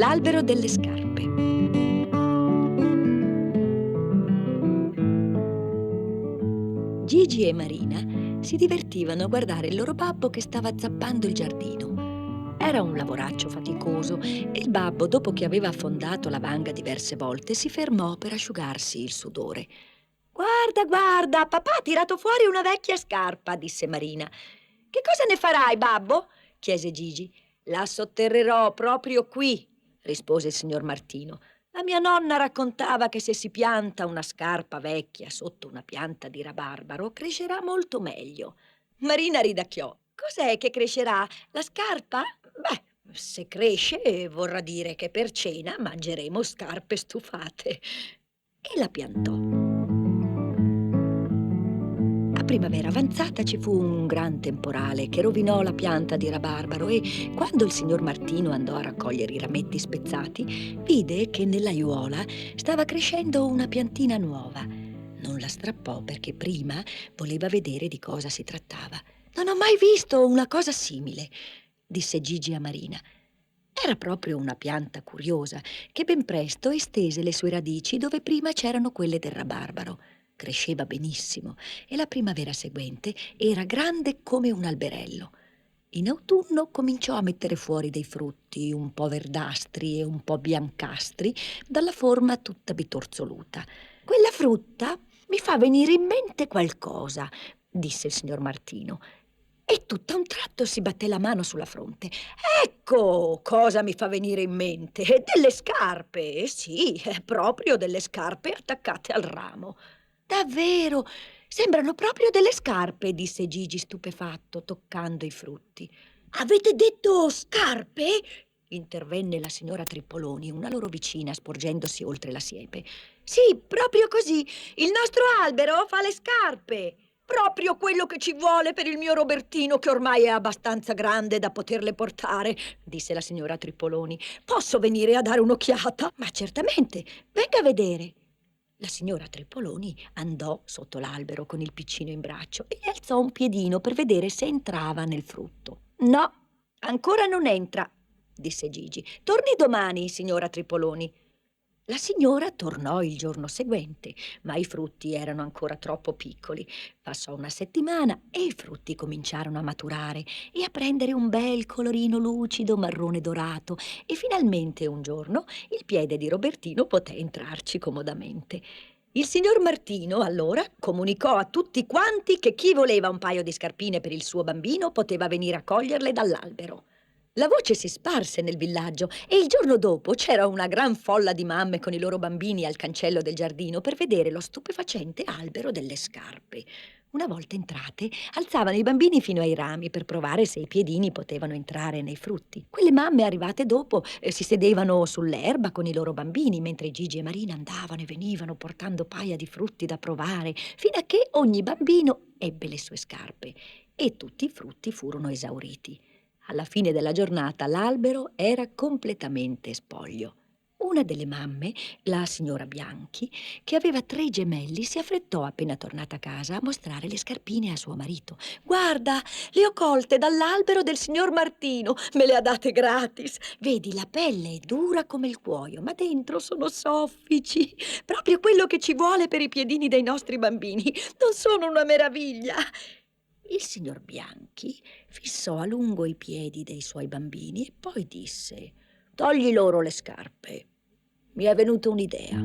L'albero delle scarpe. Gigi e Marina si divertivano a guardare il loro babbo che stava zappando il giardino. Era un lavoraccio faticoso e il babbo, dopo che aveva affondato la vanga diverse volte, si fermò per asciugarsi il sudore. «Guarda, guarda, papà ha tirato fuori una vecchia scarpa», disse Marina. «Che cosa ne farai, babbo?» chiese Gigi. «La sotterrerò proprio qui», rispose il signor Martino. «La mia nonna raccontava che se si pianta una scarpa vecchia sotto una pianta di rabarbaro crescerà molto meglio». Marina ridacchiò. «Cos'è che crescerà? La scarpa? Beh, se cresce vorrà dire che per cena mangeremo scarpe stufate». E la piantò. A primavera avanzata ci fu un gran temporale che rovinò la pianta di rabarbaro e, quando il signor Martino andò a raccogliere i rametti spezzati, vide che nell'aiuola stava crescendo una piantina nuova. Non la strappò perché prima voleva vedere di cosa si trattava. «Non ho mai visto una cosa simile», disse Gigi a Marina. Era proprio una pianta curiosa che ben presto estese le sue radici dove prima c'erano quelle del rabarbaro. Cresceva benissimo e la primavera seguente era grande come un alberello. In autunno cominciò a mettere fuori dei frutti un po' verdastri e un po' biancastri, dalla forma tutta bitorzoluta. «Quella frutta mi fa venire in mente qualcosa», disse il signor Martino. E tutto a un tratto si batté la mano sulla fronte. «Ecco cosa mi fa venire in mente! Delle scarpe! Sì, proprio delle scarpe attaccate al ramo». «Davvero? Sembrano proprio delle scarpe», disse Gigi stupefatto, toccando i frutti. «Avete detto scarpe?» intervenne la signora Trippoloni, una loro vicina, sporgendosi oltre la siepe. «Sì, proprio così. Il nostro albero fa le scarpe. Proprio quello che ci vuole per il mio Robertino, che ormai è abbastanza grande da poterle portare», disse la signora Trippoloni. «Posso venire a dare un'occhiata?» «Ma certamente, venga a vedere». La signora Trippoloni andò sotto l'albero con il piccino in braccio e gli alzò un piedino per vedere se entrava nel frutto. «No, ancora non entra», disse Gigi. «Torni domani, signora Trippoloni». La signora tornò il giorno seguente, ma i frutti erano ancora troppo piccoli. Passò una settimana e i frutti cominciarono a maturare e a prendere un bel colorino lucido marrone dorato e finalmente un giorno il piede di Robertino poté entrarci comodamente. Il signor Martino allora comunicò a tutti quanti che chi voleva un paio di scarpine per il suo bambino poteva venire a coglierle dall'albero. La voce si sparse nel villaggio e il giorno dopo c'era una gran folla di mamme con i loro bambini al cancello del giardino per vedere lo stupefacente albero delle scarpe. Una volta entrate, alzavano i bambini fino ai rami per provare se i piedini potevano entrare nei frutti. Quelle mamme arrivate dopo si sedevano sull'erba con i loro bambini, mentre Gigi e Marina andavano e venivano portando paia di frutti da provare, fino a che ogni bambino ebbe le sue scarpe e tutti i frutti furono esauriti. Alla fine della giornata l'albero era completamente spoglio. Una delle mamme, la signora Bianchi, che aveva 3 gemelli, si affrettò appena tornata a casa a mostrare le scarpine a suo marito. «Guarda, le ho colte dall'albero del signor Martino, me le ha date gratis. Vedi, la pelle è dura come il cuoio, ma dentro sono soffici, proprio quello che ci vuole per i piedini dei nostri bambini. Non sono una meraviglia?» Il signor Bianchi fissò a lungo i piedi dei suoi bambini e poi disse: «Togli loro le scarpe. Mi è venuta un'idea».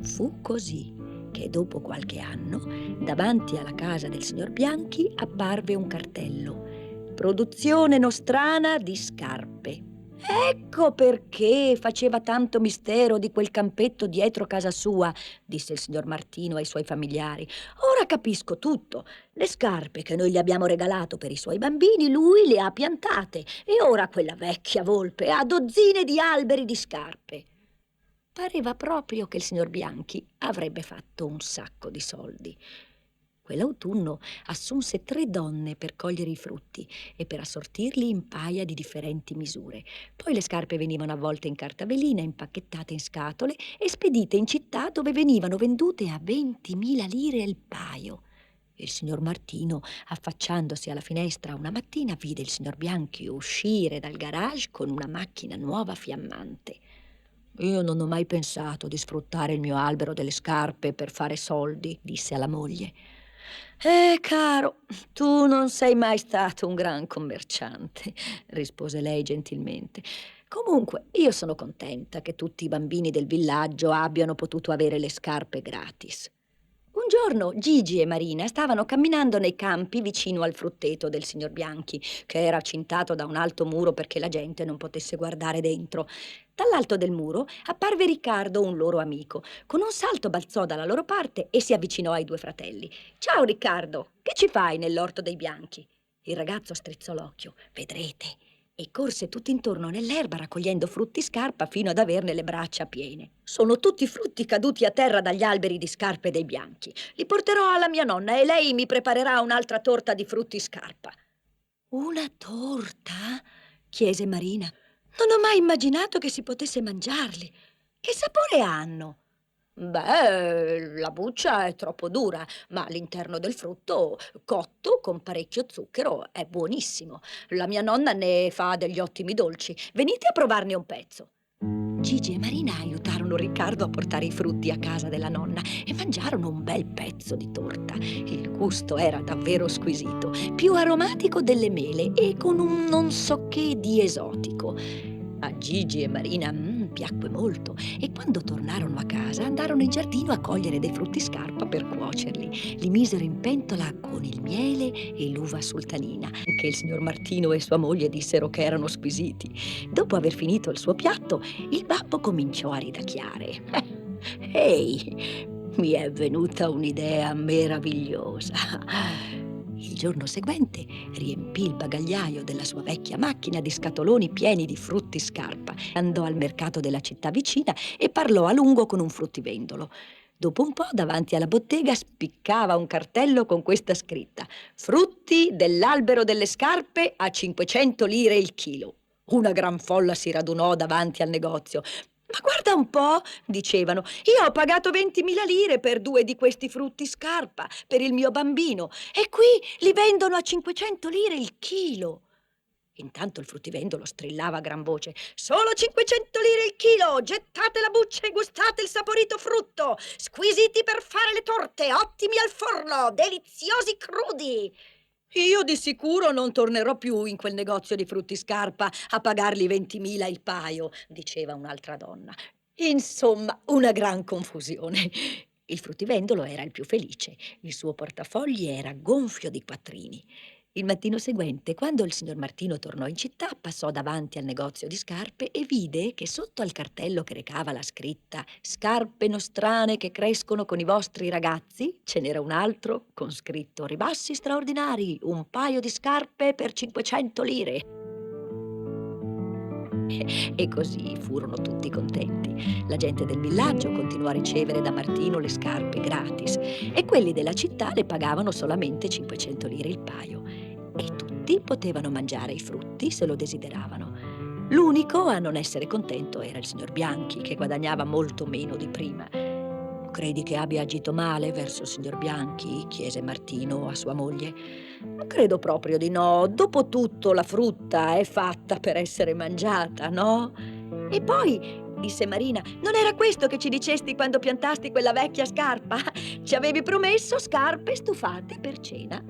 Fu così che dopo qualche anno, davanti alla casa del signor Bianchi, apparve un cartello: «Produzione nostrana di scarpe». «Ecco perché faceva tanto mistero di quel campetto dietro casa sua», disse il signor Martino ai suoi familiari. «Ora capisco tutto. Le scarpe che noi gli abbiamo regalato per i suoi bambini, lui le ha piantate e ora quella vecchia volpe ha dozzine di alberi di scarpe». Pareva proprio che il signor Bianchi avrebbe fatto un sacco di soldi. Quell'autunno assunse 3 donne per cogliere i frutti e per assortirli in paia di differenti misure. Poi le scarpe venivano avvolte in carta velina, impacchettate in scatole e spedite in città, dove venivano vendute a 20.000 lire il paio. Il signor Martino, affacciandosi alla finestra una mattina, vide il signor Bianchi uscire dal garage con una macchina nuova fiammante. «Io non ho mai pensato di sfruttare il mio albero delle scarpe per fare soldi», disse alla moglie. Caro, tu non sei mai stato un gran commerciante», rispose lei gentilmente. «Comunque, io sono contenta che tutti i bambini del villaggio abbiano potuto avere le scarpe gratis». Un giorno Gigi e Marina stavano camminando nei campi vicino al frutteto del signor Bianchi, che era cintato da un alto muro perché la gente non potesse guardare dentro. Dall'alto del muro apparve Riccardo, un loro amico. Con un salto balzò dalla loro parte e si avvicinò ai due fratelli. «Ciao Riccardo, che ci fai nell'orto dei Bianchi?» Il ragazzo strizzò l'occhio. «Vedrete!» E corse tutt'intorno nell'erba raccogliendo frutti scarpa fino ad averne le braccia piene. «Sono tutti frutti caduti a terra dagli alberi di scarpe dei Bianchi. Li porterò alla mia nonna e lei mi preparerà un'altra torta di frutti scarpa». «Una torta?» chiese Marina. «Non ho mai immaginato che si potesse mangiarli. Che sapore hanno?» «Beh, la buccia è troppo dura, ma l'interno del frutto, cotto con parecchio zucchero, è buonissimo. La mia nonna ne fa degli ottimi dolci. Venite a provarne un pezzo». Gigi e Marina aiutarono Riccardo a portare i frutti a casa della nonna e mangiarono un bel pezzo di torta. Il gusto era davvero squisito, più aromatico delle mele e con un non so che di esotico. A Gigi e Marina piacque molto e quando tornarono a casa andarono in giardino a cogliere dei frutti scarpa per cuocerli. Li misero in pentola con il miele e l'uva sultanina. Anche il signor Martino e sua moglie dissero che erano squisiti. Dopo aver finito il suo piatto, il babbo cominciò a ridacchiare. «Ehi, mi è venuta un'idea meravigliosa». Il giorno seguente riempì il bagagliaio della sua vecchia macchina di scatoloni pieni di frutti scarpa. Andò al mercato della città vicina e parlò a lungo con un fruttivendolo. Dopo un po', davanti alla bottega, spiccava un cartello con questa scritta: «Frutti dell'albero delle scarpe a 500 lire il chilo». Una gran folla si radunò davanti al negozio. «Ma guarda un po'», dicevano, «io ho pagato 20.000 lire per 2 di questi frutti scarpa per il mio bambino e qui li vendono a 500 lire il chilo». Intanto il fruttivendolo strillava a gran voce: «Solo 500 lire il chilo! Gettate la buccia e gustate il saporito frutto! Squisiti per fare le torte, ottimi al forno, deliziosi crudi!» «Io di sicuro non tornerò più in quel negozio di frutti scarpa a pagarli 20.000 il paio», diceva un'altra donna. Insomma, una gran confusione. Il fruttivendolo era il più felice. Il suo portafogli era gonfio di quattrini. Il mattino seguente, quando il signor Martino tornò in città, passò davanti al negozio di scarpe e vide che sotto al cartello che recava la scritta «Scarpe nostrane che crescono con i vostri ragazzi» ce n'era un altro con scritto «Ribassi straordinari, un paio di scarpe per 500 lire». E così furono tutti contenti. La gente del villaggio continuò a ricevere da Martino le scarpe gratis e quelli della città le pagavano solamente 500 lire il paio. E tutti potevano mangiare i frutti se lo desideravano. L'unico a non essere contento era il signor Bianchi, che guadagnava molto meno di prima. «Credi che abbia agito male verso il signor Bianchi?» chiese Martino a sua moglie. «Credo proprio di no. Dopotutto la frutta è fatta per essere mangiata, no?» «E poi», disse Marina, «non era questo che ci dicesti quando piantasti quella vecchia scarpa? Ci avevi promesso scarpe stufate per cena».